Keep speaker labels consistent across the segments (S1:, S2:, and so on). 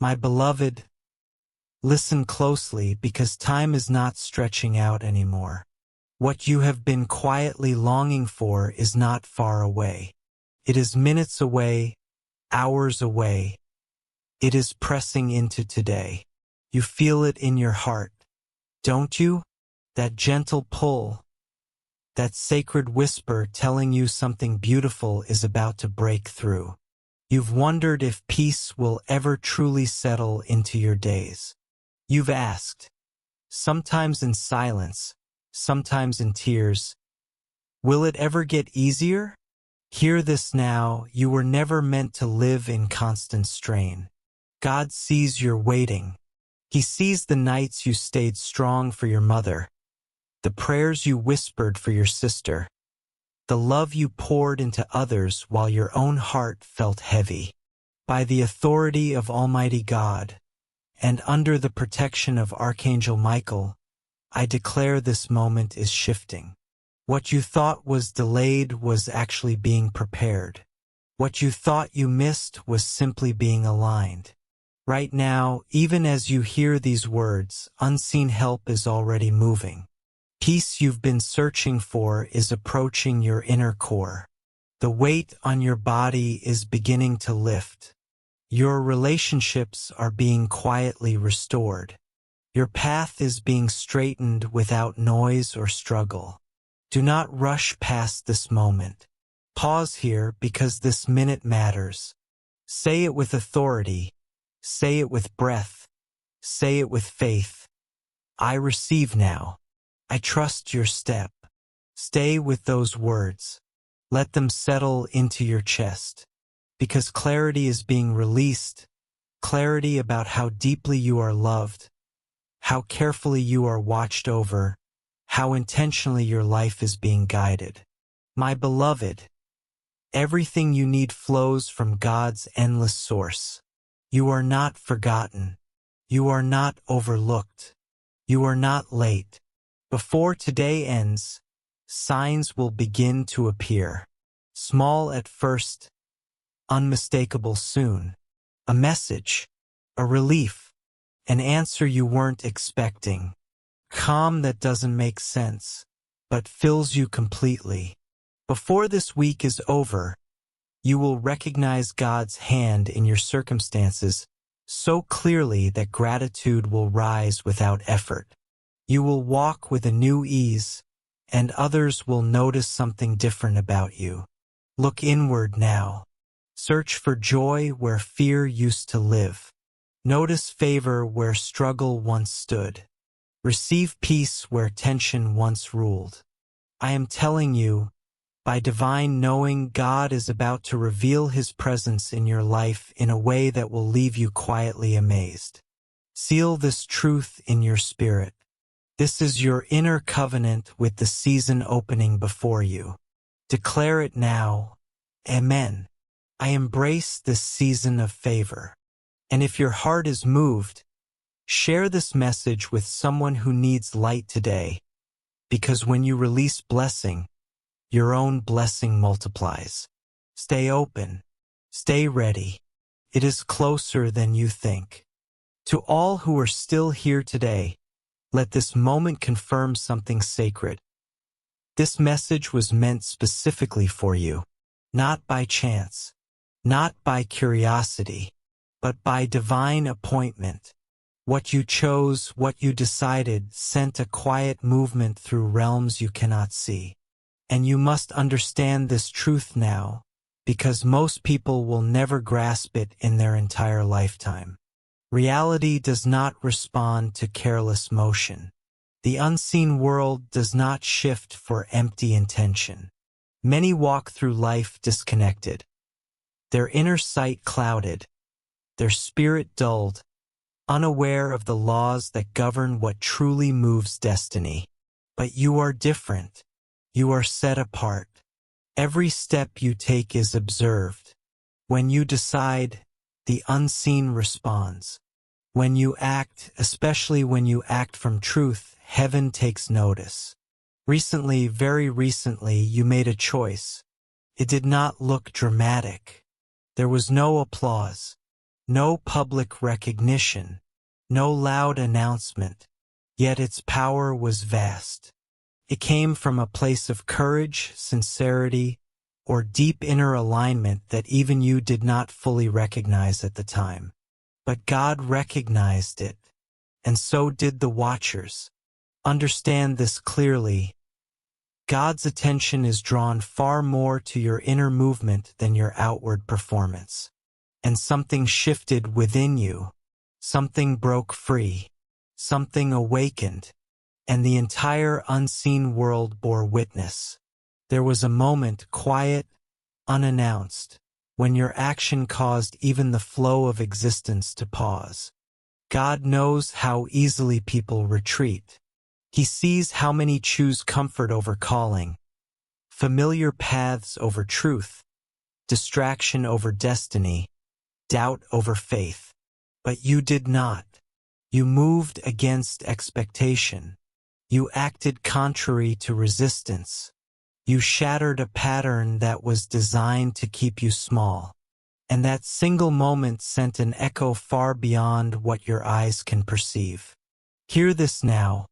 S1: My beloved, listen closely because time is not stretching out anymore. What you have been quietly longing for is not far away. It is minutes away, hours away. It is pressing into today. You feel it in your heart, don't you? That gentle pull, that sacred whisper telling you something beautiful is about to break through. You've wondered if peace will ever truly settle into your days. You've asked, sometimes in silence, sometimes in tears, will it ever get easier? Hear this now, you were never meant to live in constant strain. God sees your waiting. He sees the nights you stayed strong for your mother, the prayers you whispered for your sister, the love you poured into others while your own heart felt heavy. By the authority of Almighty God, and under the protection of Archangel Michael, I declare this moment is shifting. What you thought was delayed was actually being prepared. What you thought you missed was simply being aligned. Right now, even as you hear these words, unseen help is already moving. Peace you've been searching for is approaching your inner core. The weight on your body is beginning to lift. Your relationships are being quietly restored. Your path is being straightened without noise or struggle. Do not rush past this moment. Pause here because this minute matters. Say it with authority. Say it with breath. Say it with faith. I receive now. I trust your step. Stay with those words. Let them settle into your chest. Because clarity is being released. Clarity about how deeply you are loved. How carefully you are watched over. How intentionally your life is being guided. My beloved, everything you need flows from God's endless source. You are not forgotten. You are not overlooked. You are not late. Before today ends, signs will begin to appear. Small at first, unmistakable soon. A message, a relief, an answer you weren't expecting. Calm that doesn't make sense, but fills you completely. Before this week is over, you will recognize God's hand in your circumstances so clearly that gratitude will rise without effort. You will walk with a new ease, and others will notice something different about you. Look inward now. Search for joy where fear used to live. Notice favor where struggle once stood. Receive peace where tension once ruled. I am telling you, by divine knowing, God is about to reveal His presence in your life in a way that will leave you quietly amazed. Seal this truth in your spirit. This is your inner covenant with the season opening before you. Declare it now. Amen. I embrace this season of favor. And if your heart is moved, share this message with someone who needs light today, because when you release blessing, your own blessing multiplies. Stay open. Stay ready. It is closer than you think. To all who are still here today, let this moment confirm something sacred. This message was meant specifically for you, not by chance, not by curiosity, but by divine appointment. What you chose, what you decided, sent a quiet movement through realms you cannot see. And you must understand this truth now, because most people will never grasp it in their entire lifetime. Reality does not respond to careless motion. The unseen world does not shift for empty intention. Many walk through life disconnected, their inner sight clouded, their spirit dulled, unaware of the laws that govern what truly moves destiny. But you are different. You are set apart. Every step you take is observed. When you decide, the unseen responds. When you act, especially when you act from truth, heaven takes notice. Recently, very recently, you made a choice. It did not look dramatic. There was no applause, No public recognition, no loud announcement, yet its power was vast. It came from a place of courage, sincerity, or deep inner alignment that even you did not fully recognize at the time. But God recognized it, and so did the watchers. Understand this clearly. God's attention is drawn far more to your inner movement than your outward performance. And something shifted within you. Something broke free. Something awakened. And the entire unseen world bore witness. There was a moment, quiet, unannounced, when your action caused even the flow of existence to pause. God knows how easily people retreat. He sees how many choose comfort over calling, familiar paths over truth, distraction over destiny, doubt over faith. But you did not. You moved against expectation. You acted contrary to resistance. You shattered a pattern that was designed to keep you small. And that single moment sent an echo far beyond what your eyes can perceive. Hear this now.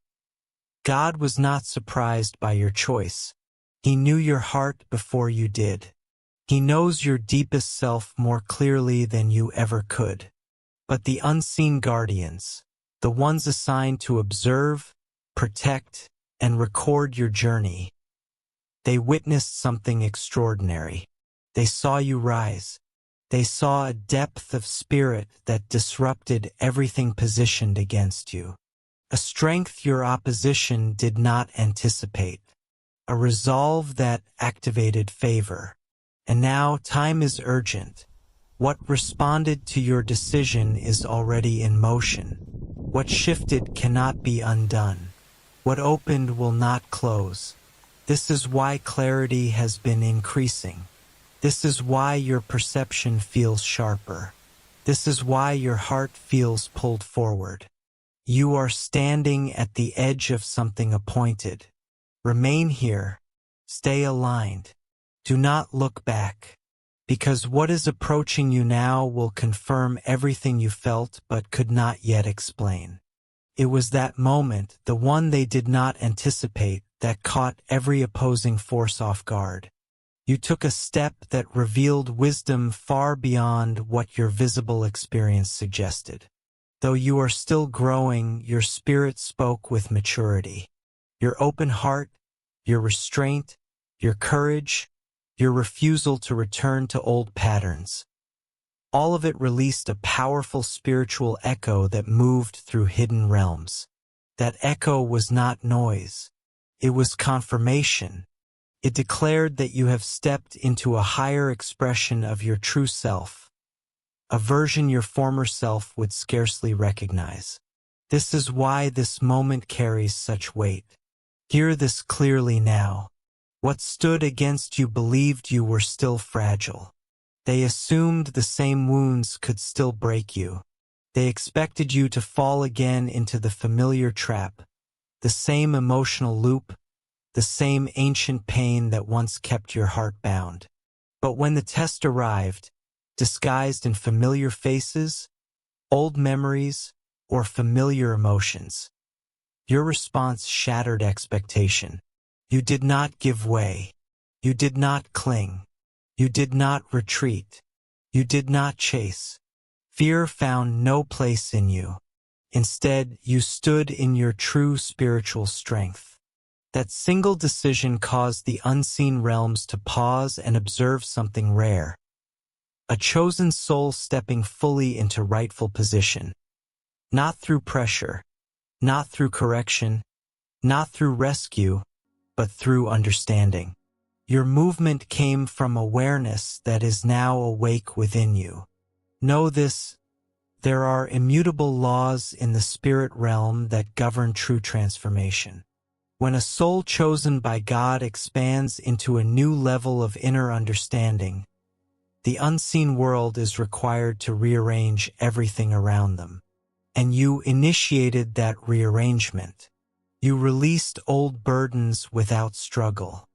S1: God was not surprised by your choice. He knew your heart before you did. He knows your deepest self more clearly than you ever could. But the unseen guardians, the ones assigned to observe, protect, and record your journey, they witnessed something extraordinary. They saw you rise. They saw a depth of spirit that disrupted everything positioned against you. A strength your opposition did not anticipate. A resolve that activated favor. And now time is urgent. What responded to your decision is already in motion. What shifted cannot be undone. What opened will not close. This is why clarity has been increasing. This is why your perception feels sharper. This is why your heart feels pulled forward. You are standing at the edge of something appointed. Remain here. Stay aligned. Do not look back. Because what is approaching you now will confirm everything you felt but could not yet explain. It was that moment, the one they did not anticipate, that caught every opposing force off guard. You took a step that revealed wisdom far beyond what your visible experience suggested. Though you are still growing, your spirit spoke with maturity. Your open heart, your restraint, your courage, your refusal to return to old patterns. All of it released a powerful spiritual echo that moved through hidden realms. That echo was not noise. It was confirmation. It declared that you have stepped into a higher expression of your true self, a version your former self would scarcely recognize. This is why this moment carries such weight. Hear this clearly now. What stood against you believed you were still fragile. They assumed the same wounds could still break you. They expected you to fall again into the familiar trap, the same emotional loop, the same ancient pain that once kept your heart bound. But when the test arrived, disguised in familiar faces, old memories, or familiar emotions, your response shattered expectation. You did not give way. You did not cling. You did not retreat. You did not chase. Fear found no place in you. Instead, you stood in your true spiritual strength. That single decision caused the unseen realms to pause and observe something rare. A chosen soul stepping fully into rightful position. Not through pressure, not through correction, not through rescue, but through understanding. Your movement came from awareness that is now awake within you. Know this, there are immutable laws in the spirit realm that govern true transformation. When a soul chosen by God expands into a new level of inner understanding, the unseen world is required to rearrange everything around them. And you initiated that rearrangement. You released old burdens without struggle.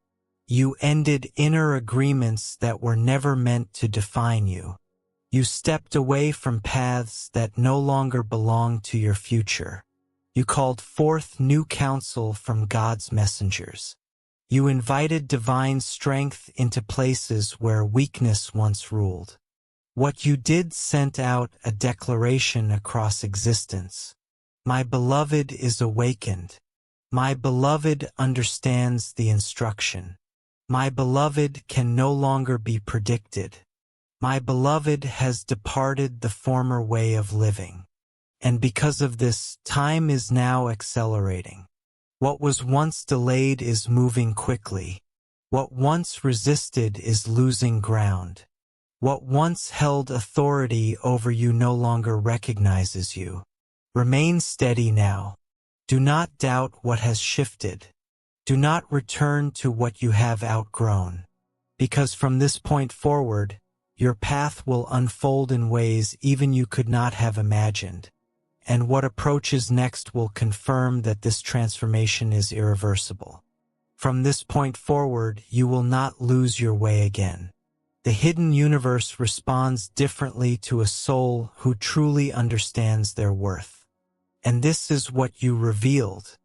S1: You ended inner agreements that were never meant to define you. You stepped away from paths that no longer belonged to your future. You called forth new counsel from God's messengers. You invited divine strength into places where weakness once ruled. What you did sent out a declaration across existence. My beloved is awakened. My beloved understands the instruction. My beloved can no longer be predicted. My beloved has departed the former way of living. And because of this, time is now accelerating. What was once delayed is moving quickly. What once resisted is losing ground. What once held authority over you no longer recognizes you. Remain steady now. Do not doubt what has shifted. Do not return to what you have outgrown. Because from this point forward, your path will unfold in ways even you could not have imagined. And what approaches next will confirm that this transformation is irreversible. From this point forward, you will not lose your way again. The hidden universe responds differently to a soul who truly understands their worth. And this is what you revealed.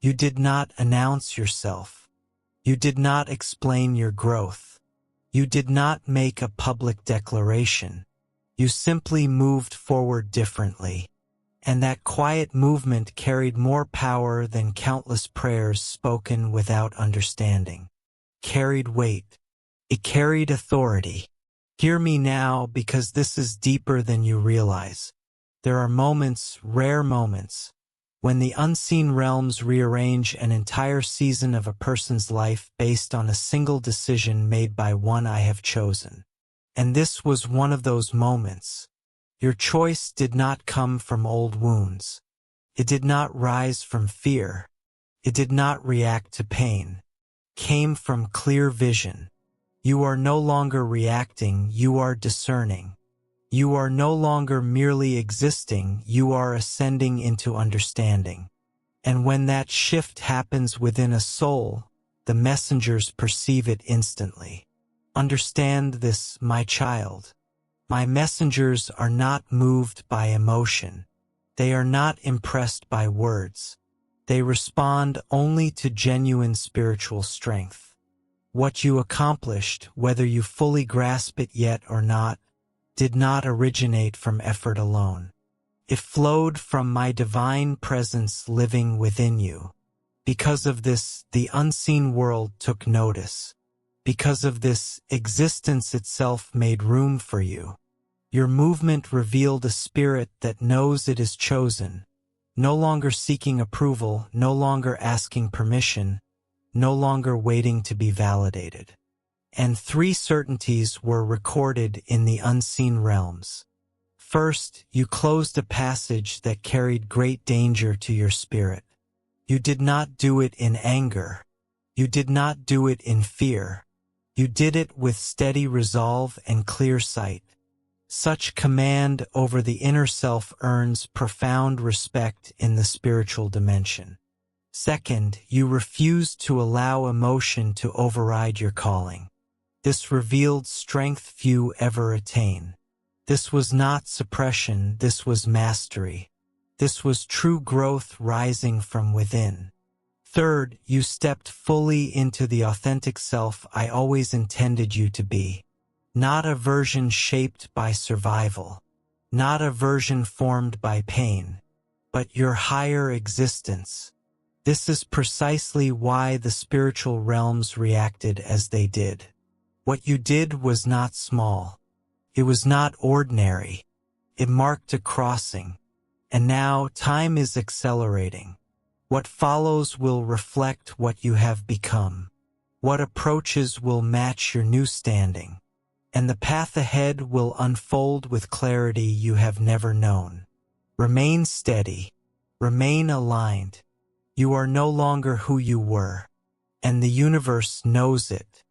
S1: You did not announce yourself. You did not explain your growth. You did not make a public declaration. You simply moved forward differently. And that quiet movement carried more power than countless prayers spoken without understanding. Carried weight. It carried authority. Hear me now, because this is deeper than you realize. There are moments, rare moments, when the unseen realms rearrange an entire season of a person's life based on a single decision made by one I have chosen. And this was one of those moments. Your choice did not come from old wounds. It did not rise from fear. It did not react to pain. It came from clear vision. You are no longer reacting, you are discerning. You are no longer merely existing, you are ascending into understanding. And when that shift happens within a soul, the messengers perceive it instantly. Understand this, my child. My messengers are not moved by emotion. They are not impressed by words. They respond only to genuine spiritual strength. What you accomplished, whether you fully grasp it yet or not, did not originate from effort alone. It flowed from my divine presence living within you. Because of this, the unseen world took notice. Because of this, existence itself made room for you. Your movement revealed a spirit that knows it is chosen, no longer seeking approval, no longer asking permission, no longer waiting to be validated. And 3 certainties were recorded in the unseen realms. First, you closed a passage that carried great danger to your spirit. You did not do it in anger. You did not do it in fear. You did it with steady resolve and clear sight. Such command over the inner self earns profound respect in the spiritual dimension. Second, you refused to allow emotion to override your calling. This revealed strength few ever attain. This was not suppression, this was mastery. This was true growth rising from within. Third, you stepped fully into the authentic self I always intended you to be. Not a version shaped by survival. Not a version formed by pain. But your higher existence. This is precisely why the spiritual realms reacted as they did. What you did was not small. It was not ordinary. It marked a crossing. And now time is accelerating. What follows will reflect what you have become. What approaches will match your new standing. And the path ahead will unfold with clarity you have never known. Remain steady. Remain aligned. You are no longer who you were. And the universe knows it.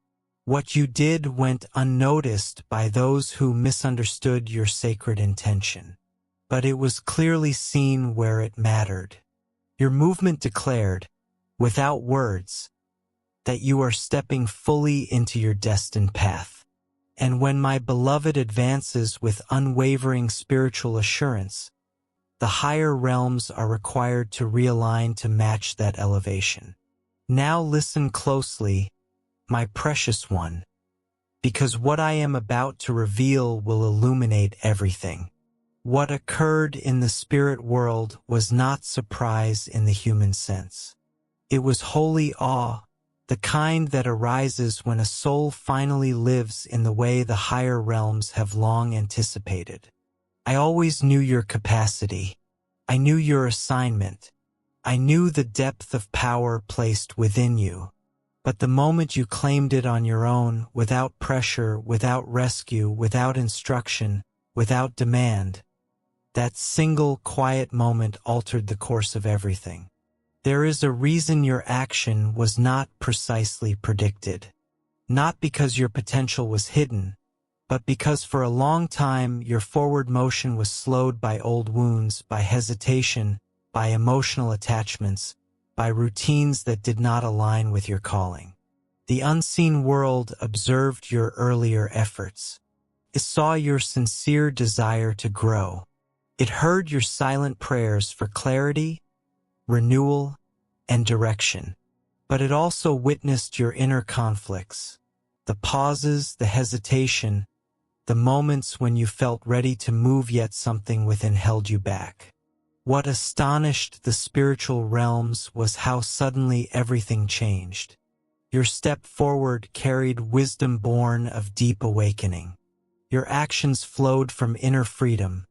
S1: What you did went unnoticed by those who misunderstood your sacred intention. But it was clearly seen where it mattered. Your movement declared, without words, that you are stepping fully into your destined path. And when my beloved advances with unwavering spiritual assurance, the higher realms are required to realign to match that elevation. Now listen closely, my precious one, because what I am about to reveal will illuminate everything. What occurred in the spirit world was not surprise in the human sense. It was holy awe, the kind that arises when a soul finally lives in the way the higher realms have long anticipated. I always knew your capacity. I knew your assignment. I knew the depth of power placed within you. But the moment you claimed it on your own, without pressure, without rescue, without instruction, without demand, that single quiet moment altered the course of everything. There is a reason your action was not precisely predicted. Not because your potential was hidden, but because for a long time your forward motion was slowed by old wounds, by hesitation, by emotional attachments, by routines that did not align with your calling. The unseen world observed your earlier efforts. It saw your sincere desire to grow. It heard your silent prayers for clarity, renewal, and direction. But it also witnessed your inner conflicts, the pauses, the hesitation, the moments when you felt ready to move yet something within held you back. What astonished the spiritual realms was how suddenly everything changed. Your step forward carried wisdom born of deep awakening. Your actions flowed from inner freedom,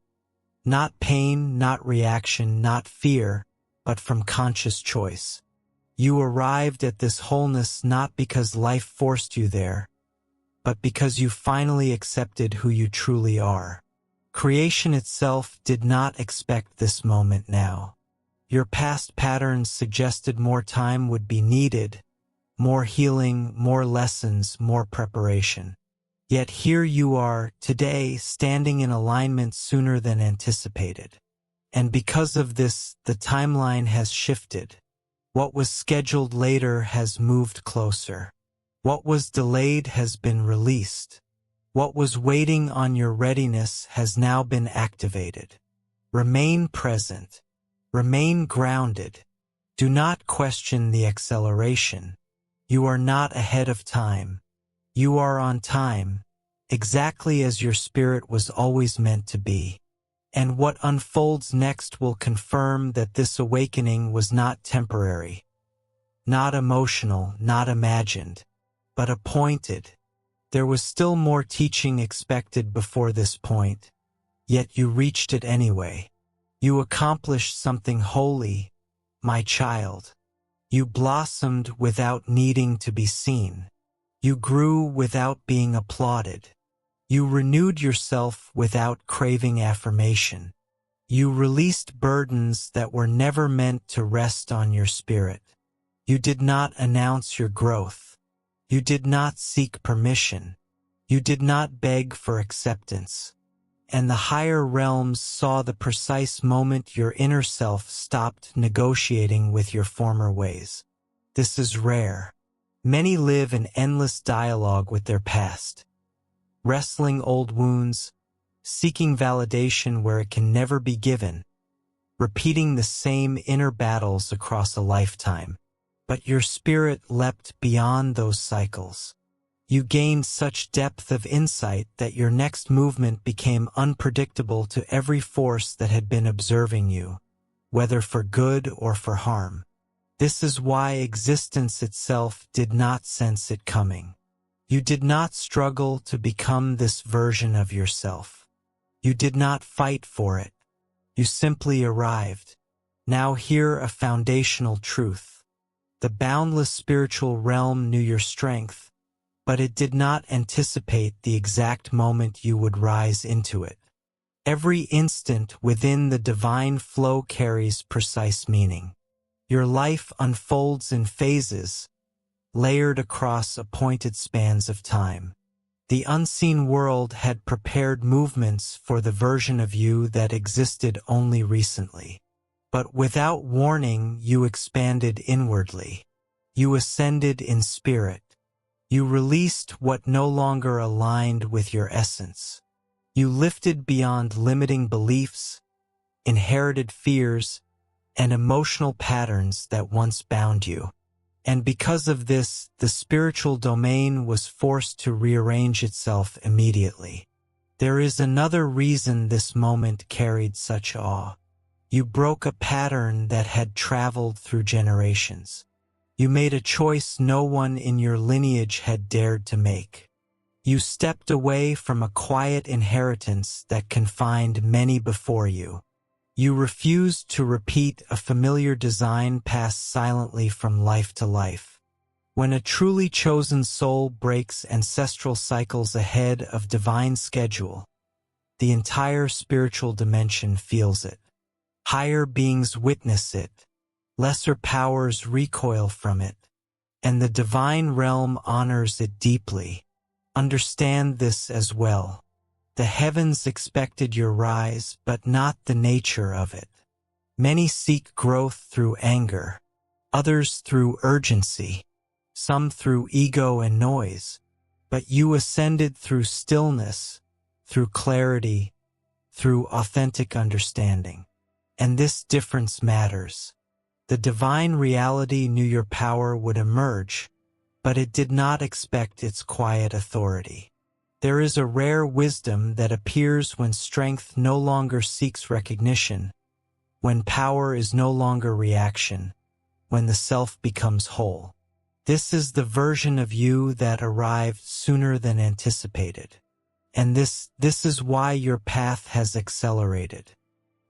S1: not pain, not reaction, not fear, but from conscious choice. You arrived at this wholeness not because life forced you there, but because you finally accepted who you truly are. Creation itself did not expect this moment now. Your past patterns suggested more time would be needed, more healing, more lessons, more preparation. Yet here you are, today, standing in alignment sooner than anticipated. And because of this, the timeline has shifted. What was scheduled later has moved closer. What was delayed has been released. What was waiting on your readiness has now been activated. Remain present. Remain grounded. Do not question the acceleration. You are not ahead of time. You are on time, exactly as your spirit was always meant to be. And what unfolds next will confirm that this awakening was not temporary, not emotional, not imagined, but appointed. There was still more teaching expected before this point, yet you reached it anyway. You accomplished something holy, my child. You blossomed without needing to be seen. You grew without being applauded. You renewed yourself without craving affirmation. You released burdens that were never meant to rest on your spirit. You did not announce your growth. You did not seek permission. You did not beg for acceptance. And the higher realms saw the precise moment your inner self stopped negotiating with your former ways. This is rare. Many live in endless dialogue with their past, wrestling old wounds, seeking validation where it can never be given, repeating the same inner battles across a lifetime. But your spirit leapt beyond those cycles. You gained such depth of insight that your next movement became unpredictable to every force that had been observing you, whether for good or for harm. This is why existence itself did not sense it coming. You did not struggle to become this version of yourself. You did not fight for it. You simply arrived. Now hear a foundational truth. The boundless spiritual realm knew your strength, but it did not anticipate the exact moment you would rise into it. Every instant within the divine flow carries precise meaning. Your life unfolds in phases, layered across appointed spans of time. The unseen world had prepared movements for the version of you that existed only recently. But without warning, you expanded inwardly. You ascended in spirit. You released what no longer aligned with your essence. You lifted beyond limiting beliefs, inherited fears, and emotional patterns that once bound you. And because of this, the spiritual domain was forced to rearrange itself immediately. There is another reason this moment carried such awe. You broke a pattern that had traveled through generations. You made a choice no one in your lineage had dared to make. You stepped away from a quiet inheritance that confined many before you. You refused to repeat a familiar design passed silently from life to life. When a truly chosen soul breaks ancestral cycles ahead of divine schedule, the entire spiritual dimension feels it. Higher beings witness it, lesser powers recoil from it, and the divine realm honors it deeply. Understand this as well. The heavens expected your rise, but not the nature of it. Many seek growth through anger, others through urgency, some through ego and noise, but you ascended through stillness, through clarity, through authentic understanding. And this difference matters. The divine reality knew your power would emerge, but it did not expect its quiet authority. There is a rare wisdom that appears when strength no longer seeks recognition, when power is no longer reaction, when the self becomes whole. This is the version of you that arrived sooner than anticipated. And this is why your path has accelerated.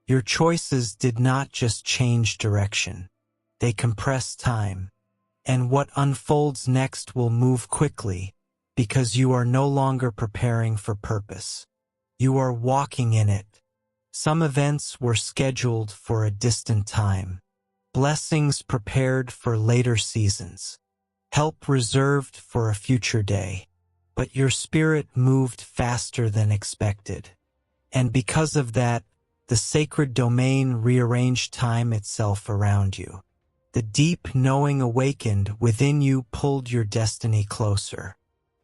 S1: Your choices did not just change direction. They compress time. And what unfolds next will move quickly, because you are no longer preparing for purpose. You are walking in it. Some events were scheduled for a distant time. Blessings prepared for later seasons. Help reserved for a future day. But your spirit moved faster than expected. And because of that, the sacred domain rearranged time itself around you. The deep knowing awakened within you pulled your destiny closer.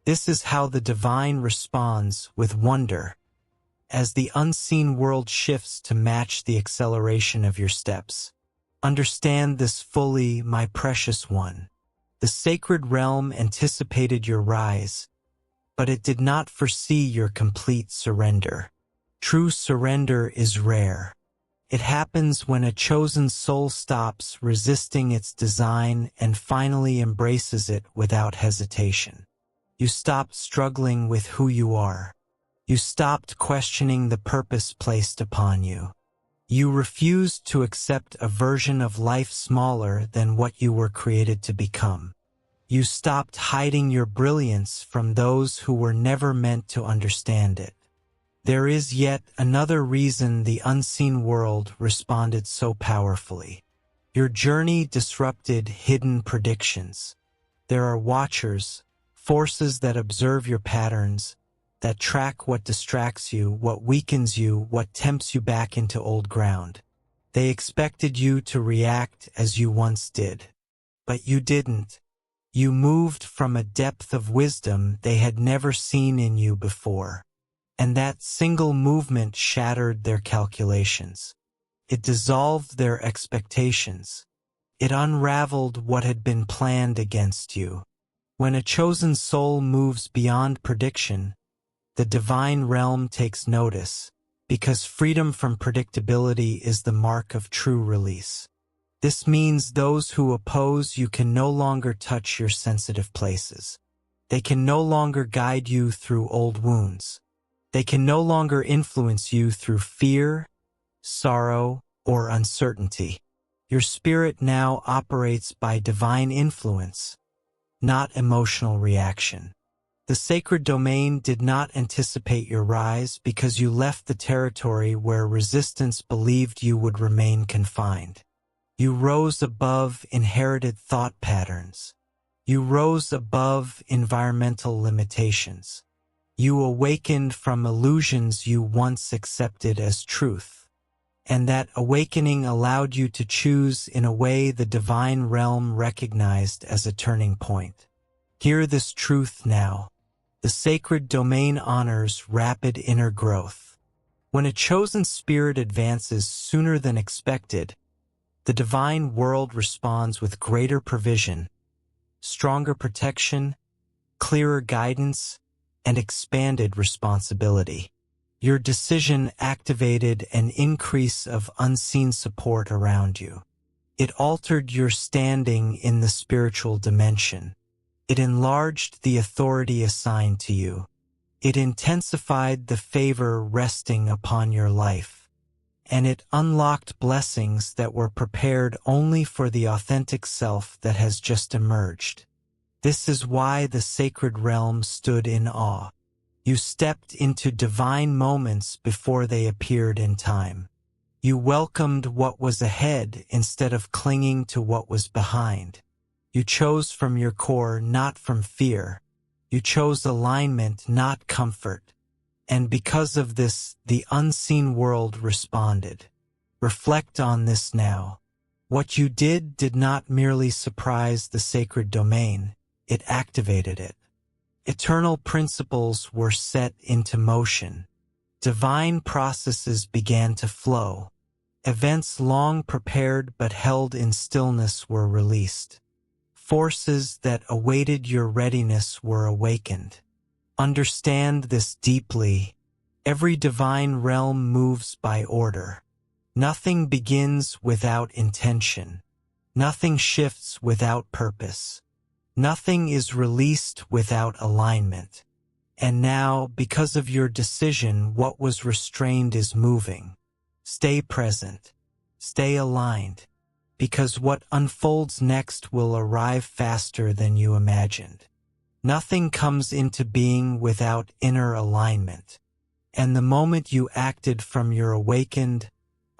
S1: This is how the divine responds with wonder, as the unseen world shifts to match the acceleration of your steps. Understand this fully, my precious one. The sacred realm anticipated your rise, but it did not foresee your complete surrender. True surrender is rare. It happens when a chosen soul stops resisting its design and finally embraces it without hesitation. You stopped struggling with who you are. You stopped questioning the purpose placed upon you. You refused to accept a version of life smaller than what you were created to become. You stopped hiding your brilliance from those who were never meant to understand it. There is yet another reason the unseen world responded so powerfully. Your journey disrupted hidden predictions. There are watchers, forces that observe your patterns, that track what distracts you, what weakens you, what tempts you back into old ground. They expected you to react as you once did. But you didn't. You moved from a depth of wisdom they had never seen in you before. And that single movement shattered their calculations. It dissolved their expectations. It unraveled what had been planned against you. When a chosen soul moves beyond prediction, the divine realm takes notice, because freedom from predictability is the mark of true release. This means those who oppose you can no longer touch your sensitive places. They can no longer guide you through old wounds. They can no longer influence you through fear, sorrow, or uncertainty. Your spirit now operates by divine influence, not emotional reaction. The sacred domain did not anticipate your rise because you left the territory where resistance believed you would remain confined. You rose above inherited thought patterns. You rose above environmental limitations. You awakened from illusions you once accepted as truth. And that awakening allowed you to choose in a way the divine realm recognized as a turning point. Hear this truth now. The sacred domain honors rapid inner growth. When a chosen spirit advances sooner than expected, the divine world responds with greater provision, stronger protection, clearer guidance, and expanded responsibility. Your decision activated an increase of unseen support around you. It altered your standing in the spiritual dimension. It enlarged the authority assigned to you. It intensified the favor resting upon your life. And it unlocked blessings that were prepared only for the authentic self that has just emerged. This is why the sacred realm stood in awe. You stepped into divine moments before they appeared in time. You welcomed what was ahead instead of clinging to what was behind. You chose from your core, not from fear. You chose alignment, not comfort. And because of this, the unseen world responded. Reflect on this now. What you did not merely surprise the sacred domain, it activated it. Eternal principles were set into motion. Divine processes began to flow. Events long prepared but held in stillness were released. Forces that awaited your readiness were awakened. Understand this deeply. Every divine realm moves by order. Nothing begins without intention. Nothing shifts without purpose. Nothing is released without alignment. And now, because of your decision, what was restrained is moving. Stay present. Stay aligned. Because what unfolds next will arrive faster than you imagined. Nothing comes into being without inner alignment. And the moment you acted from your awakened,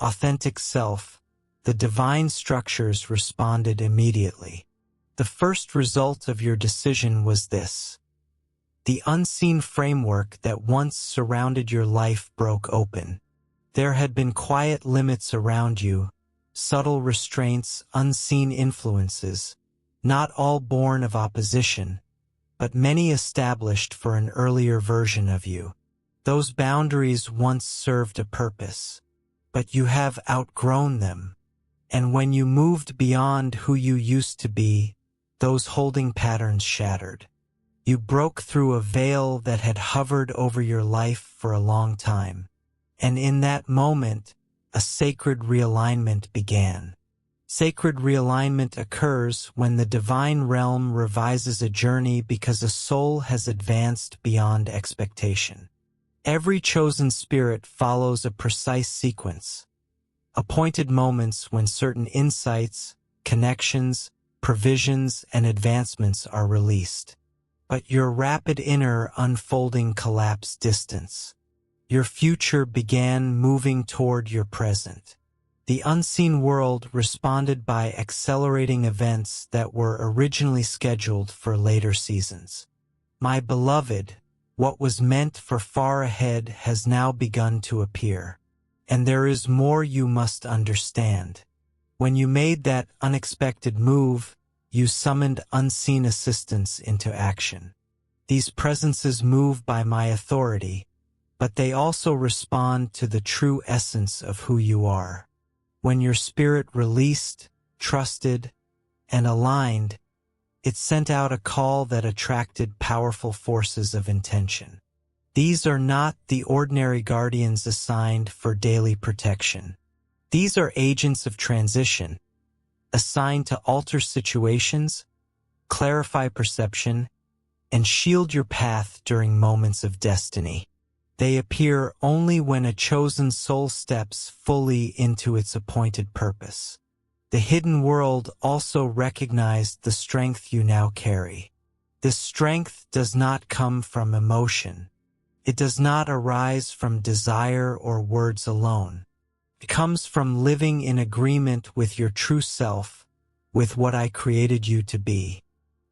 S1: authentic self, the divine structures responded immediately. The first result of your decision was this. The unseen framework that once surrounded your life broke open. There had been quiet limits around you, subtle restraints, unseen influences, not all born of opposition, but many established for an earlier version of you. Those boundaries once served a purpose, but you have outgrown them. And when you moved beyond who you used to be, those holding patterns shattered. You broke through a veil that had hovered over your life for a long time. And in that moment, a sacred realignment began. Sacred realignment occurs when the divine realm revises a journey because a soul has advanced beyond expectation. Every chosen spirit follows a precise sequence. Appointed moments when certain insights, connections, provisions, and advancements are released. But your rapid inner unfolding collapsed distance. Your future began moving toward your present. The unseen world responded by accelerating events that were originally scheduled for later seasons. My beloved, what was meant for far ahead has now begun to appear. And there is more you must understand. When you made that unexpected move, you summoned unseen assistance into action. These presences move by my authority, but they also respond to the true essence of who you are. When your spirit released, trusted, and aligned, it sent out a call that attracted powerful forces of intention. These are not the ordinary guardians assigned for daily protection. These are agents of transition, assigned to alter situations, clarify perception, and shield your path during moments of destiny. They appear only when a chosen soul steps fully into its appointed purpose. The hidden world also recognized the strength you now carry. This strength does not come from emotion. It does not arise from desire or words alone. It comes from living in agreement with your true self, with what I created you to be.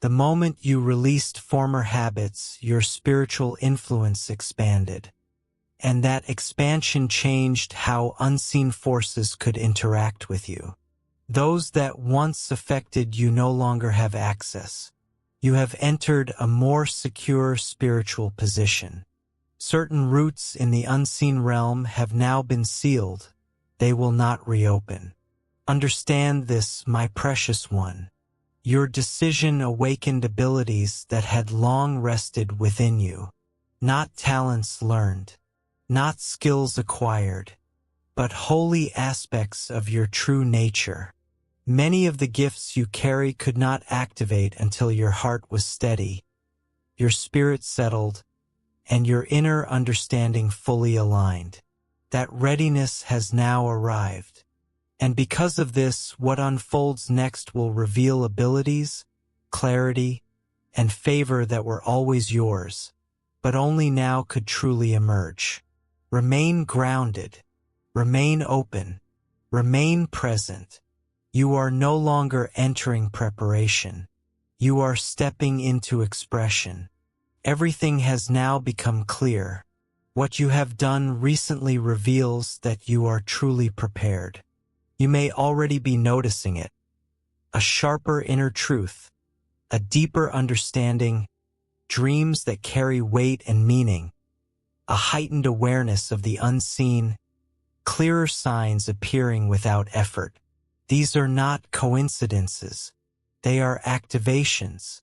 S1: The moment you released former habits, your spiritual influence expanded. And that expansion changed how unseen forces could interact with you. Those that once affected you no longer have access. You have entered a more secure spiritual position. Certain roots in the unseen realm have now been sealed. They will not reopen. Understand this, my precious one. Your decision awakened abilities that had long rested within you. Not talents learned, not skills acquired, but holy aspects of your true nature. Many of the gifts you carry could not activate until your heart was steady, your spirit settled, and your inner understanding fully aligned. That readiness has now arrived. And because of this, what unfolds next will reveal abilities, clarity, and favor that were always yours, but only now could truly emerge. Remain grounded, remain open, remain present. You are no longer entering preparation. You are stepping into expression. Everything has now become clear. What you have done recently reveals that you are truly prepared. You may already be noticing it. A sharper inner truth, a deeper understanding, dreams that carry weight and meaning, a heightened awareness of the unseen, clearer signs appearing without effort. These are not coincidences. They are activations.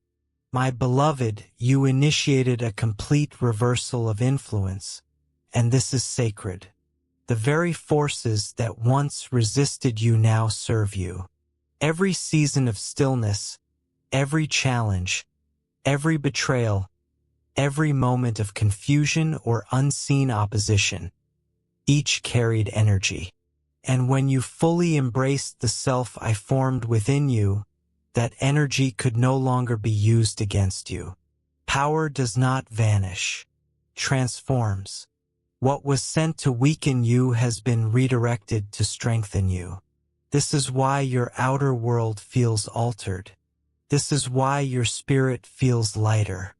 S1: My beloved, you initiated a complete reversal of influence, and this is sacred. The very forces that once resisted you now serve you. Every season of stillness, every challenge, every betrayal, every moment of confusion or unseen opposition, each carried energy. And when you fully embraced the self I formed within you, that energy could no longer be used against you. Power does not vanish, transforms. What was sent to weaken you has been redirected to strengthen you. This is why your outer world feels altered. This is why your spirit feels lighter.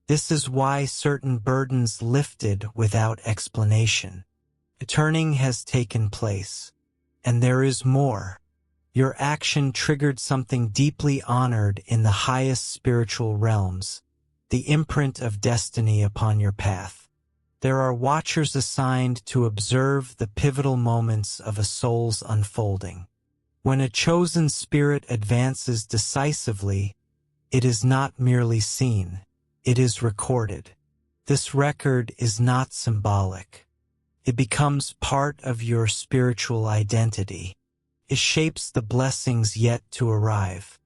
S1: This is why certain burdens lifted without explanation. A turning has taken place. And there is more. Your action triggered something deeply honored in the highest spiritual realms, the imprint of destiny upon your path. There are watchers assigned to observe the pivotal moments of a soul's unfolding. When a chosen spirit advances decisively, it is not merely seen, it is recorded. This record is not symbolic. It becomes part of your spiritual identity. It shapes the blessings yet to arrive.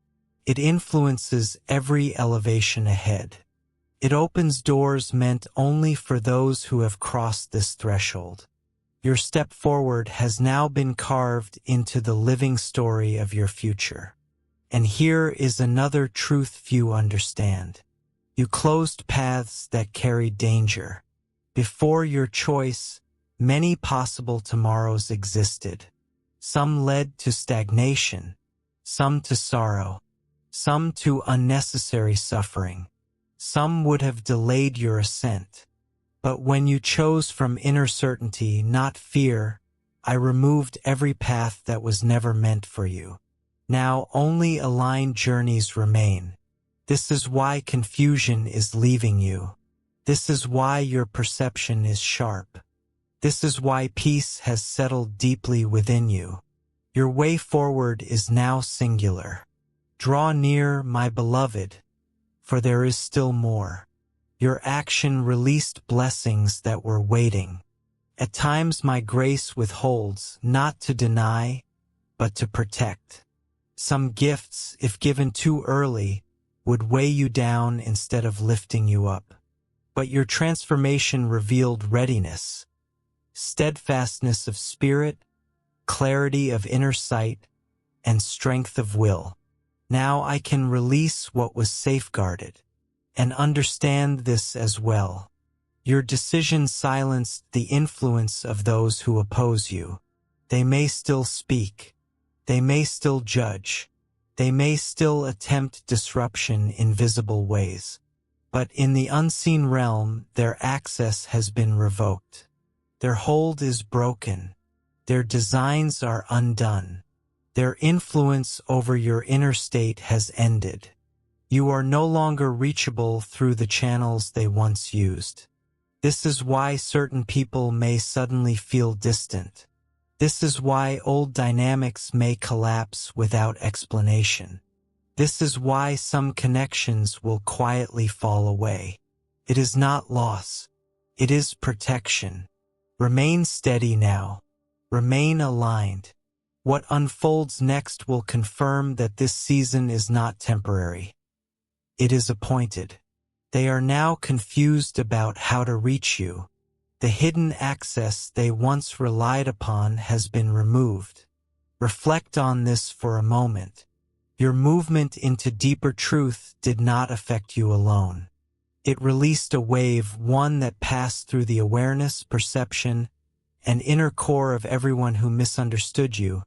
S1: It influences every elevation ahead. It opens doors meant only for those who have crossed this threshold. Your step forward has now been carved into the living story of your future. And here is another truth few understand. You closed paths that carried danger. Before your choice, many possible tomorrows existed. Some led to stagnation, some to sorrow, some to unnecessary suffering. Some would have delayed your ascent. But when you chose from inner certainty, not fear, I removed every path that was never meant for you. Now only aligned journeys remain. This is why confusion is leaving you. This is why your perception is sharp. This is why peace has settled deeply within you. Your way forward is now singular. Draw near, my beloved, for there is still more. Your action released blessings that were waiting. At times my grace withholds, not to deny, but to protect. Some gifts, if given too early, would weigh you down instead of lifting you up. But your transformation revealed readiness, steadfastness of spirit, clarity of inner sight, and strength of will. Now I can release what was safeguarded, and understand this as well. Your decision silenced the influence of those who oppose you. They may still speak. They may still judge. They may still attempt disruption in visible ways. But in the unseen realm, their access has been revoked. Their hold is broken. Their designs are undone. Their influence over your inner state has ended. You are no longer reachable through the channels they once used. This is why certain people may suddenly feel distant. This is why old dynamics may collapse without explanation. This is why some connections will quietly fall away. It is not loss. It is protection. Remain steady now. Remain aligned. What unfolds next will confirm that this season is not temporary. It is appointed. They are now confused about how to reach you. The hidden access they once relied upon has been removed. Reflect on this for a moment. Your movement into deeper truth did not affect you alone. It released a wave, one that passed through the awareness, perception, and inner core of everyone who misunderstood you,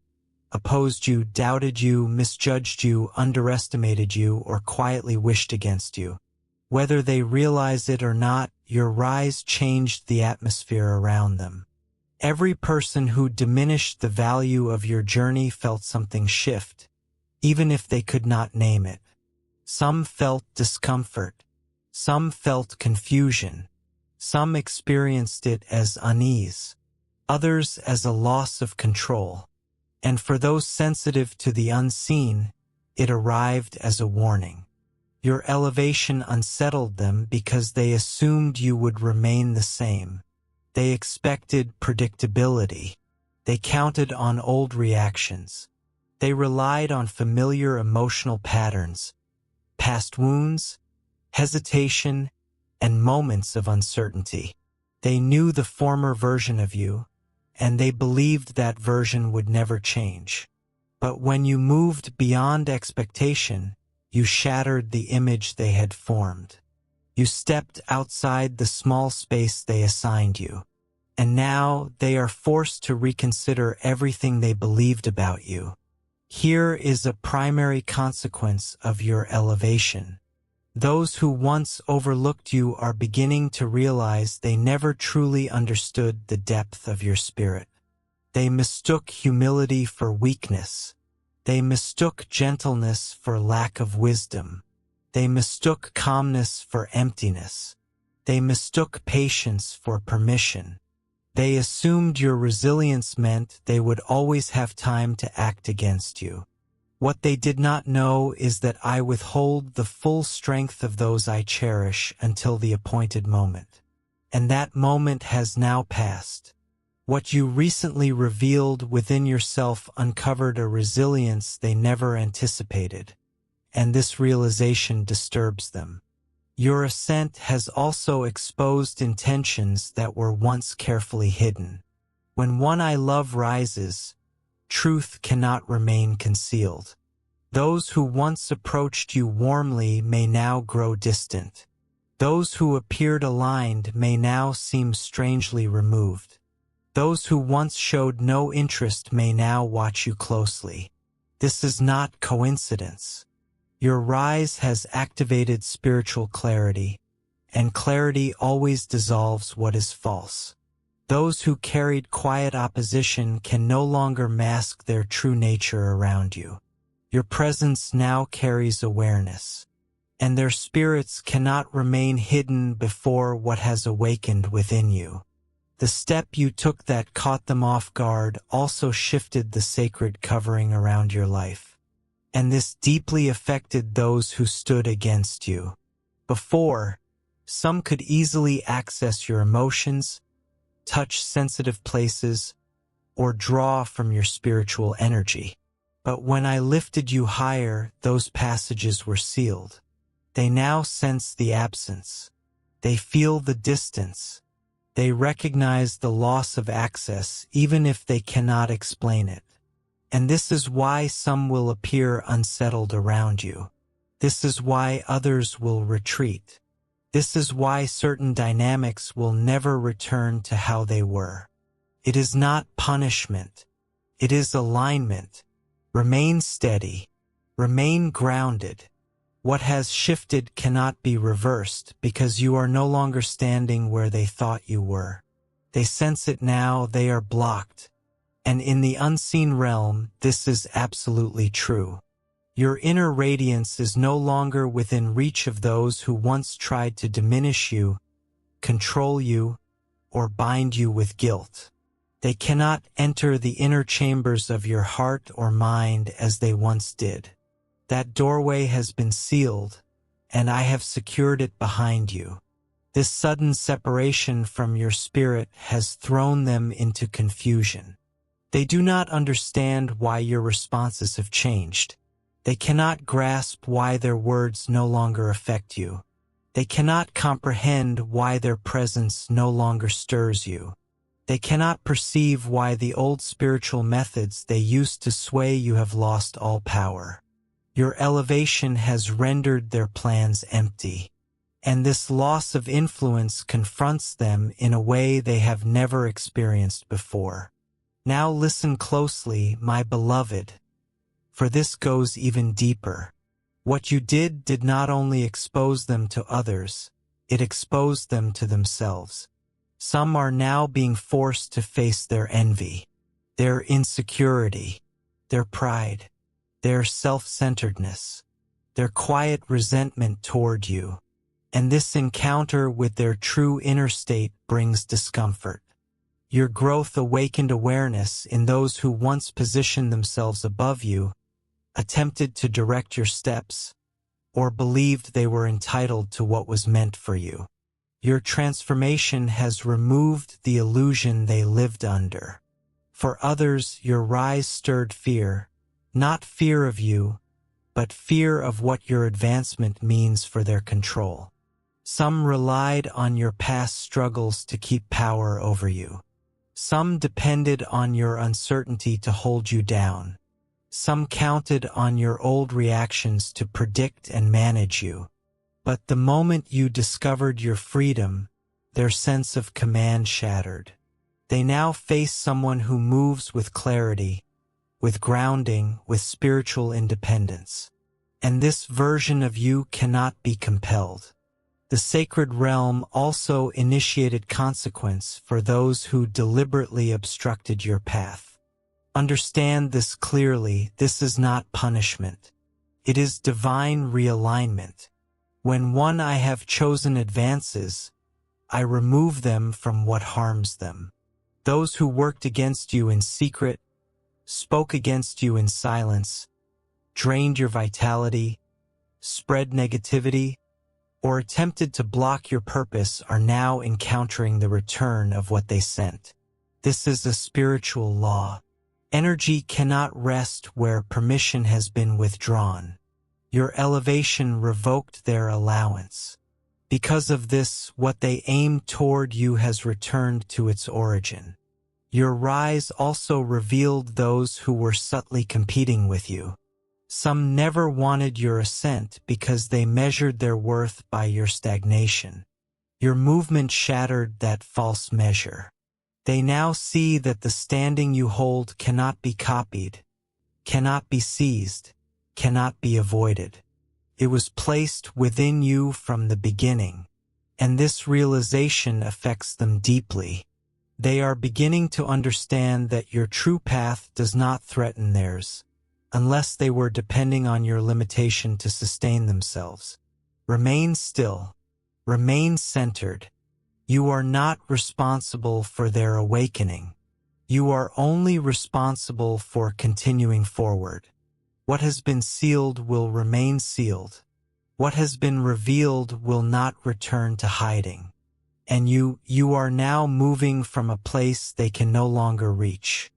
S1: opposed you, doubted you, misjudged you, underestimated you, or quietly wished against you. Whether they realize it or not, your rise changed the atmosphere around them. Every person who diminished the value of your journey felt something shift, even if they could not name it. Some felt discomfort. Some felt confusion. Some experienced it as unease. Others as a loss of control. And for those sensitive to the unseen, it arrived as a warning. Your elevation unsettled them because they assumed you would remain the same. They expected predictability. They counted on old reactions. They relied on familiar emotional patterns, past wounds, hesitation, and moments of uncertainty. They knew the former version of you, and they believed that version would never change. But when you moved beyond expectation, you shattered the image they had formed. You stepped outside the small space they assigned you, and now they are forced to reconsider everything they believed about you. Here is a primary consequence of your elevation. Those who once overlooked you are beginning to realize they never truly understood the depth of your spirit. They mistook humility for weakness. They mistook gentleness for lack of wisdom. They mistook calmness for emptiness. They mistook patience for permission. They assumed your resilience meant they would always have time to act against you. What they did not know is that I withhold the full strength of those I cherish until the appointed moment. And that moment has now passed. What you recently revealed within yourself uncovered a resilience they never anticipated, and this realization disturbs them. Your ascent has also exposed intentions that were once carefully hidden. When one I love rises, truth cannot remain concealed. Those who once approached you warmly may now grow distant. Those who appeared aligned may now seem strangely removed. Those who once showed no interest may now watch you closely. This is not coincidence. Your rise has activated spiritual clarity, and clarity always dissolves what is false. Those who carried quiet opposition can no longer mask their true nature around you. Your presence now carries awareness, and their spirits cannot remain hidden before what has awakened within you. The step you took that caught them off guard also shifted the sacred covering around your life, and this deeply affected those who stood against you. Before, some could easily access your emotions, touch sensitive places, or draw from your spiritual energy. But when I lifted you higher, those passages were sealed. They now sense the absence. They feel the distance. They recognize the loss of access, even if they cannot explain it. And this is why some will appear unsettled around you. This is why others will retreat. This is why certain dynamics will never return to how they were. It is not punishment. It is alignment. Remain steady. Remain grounded. What has shifted cannot be reversed because you are no longer standing where they thought you were. They sense it now, they are blocked. And in the unseen realm, this is absolutely true. Your inner radiance is no longer within reach of those who once tried to diminish you, control you, or bind you with guilt. They cannot enter the inner chambers of your heart or mind as they once did. That doorway has been sealed, and I have secured it behind you. This sudden separation from your spirit has thrown them into confusion. They do not understand why your responses have changed. They cannot grasp why their words no longer affect you. They cannot comprehend why their presence no longer stirs you. They cannot perceive why the old spiritual methods they used to sway you have lost all power. Your elevation has rendered their plans empty, and this loss of influence confronts them in a way they have never experienced before. Now listen closely, my beloved, for this goes even deeper. What you did not only expose them to others, it exposed them to themselves. Some are now being forced to face their envy, their insecurity, their pride, their self-centeredness, their quiet resentment toward you. And this encounter with their true inner state brings discomfort. Your growth awakened awareness in those who once positioned themselves above you, attempted to direct your steps, or believed they were entitled to what was meant for you. Your transformation has removed the illusion they lived under. For others, your rise stirred fear, not fear of you, but fear of what your advancement means for their control. Some relied on your past struggles to keep power over you. Some depended on your uncertainty to hold you down. Some counted on your old reactions to predict and manage you. But the moment you discovered your freedom, their sense of command shattered. They now face someone who moves with clarity, with grounding, with spiritual independence. And this version of you cannot be compelled. The sacred realm also initiated consequence for those who deliberately obstructed your path. Understand this clearly, this is not punishment. It is divine realignment. When one I have chosen advances, I remove them from what harms them. Those who worked against you in secret, spoke against you in silence, drained your vitality, spread negativity, or attempted to block your purpose are now encountering the return of what they sent. This is a spiritual law. Energy cannot rest where permission has been withdrawn. Your elevation revoked their allowance. Because of this, what they aimed toward you has returned to its origin. Your rise also revealed those who were subtly competing with you. Some never wanted your ascent because they measured their worth by your stagnation. Your movement shattered that false measure. They now see that the standing you hold cannot be copied, cannot be seized, cannot be avoided. It was placed within you from the beginning, and this realization affects them deeply. They are beginning to understand that your true path does not threaten theirs, unless they were depending on your limitation to sustain themselves. Remain still, remain centered. You are not responsible for their awakening. You are only responsible for continuing forward. What has been sealed will remain sealed. What has been revealed will not return to hiding. And you are now moving from a place they can no longer reach.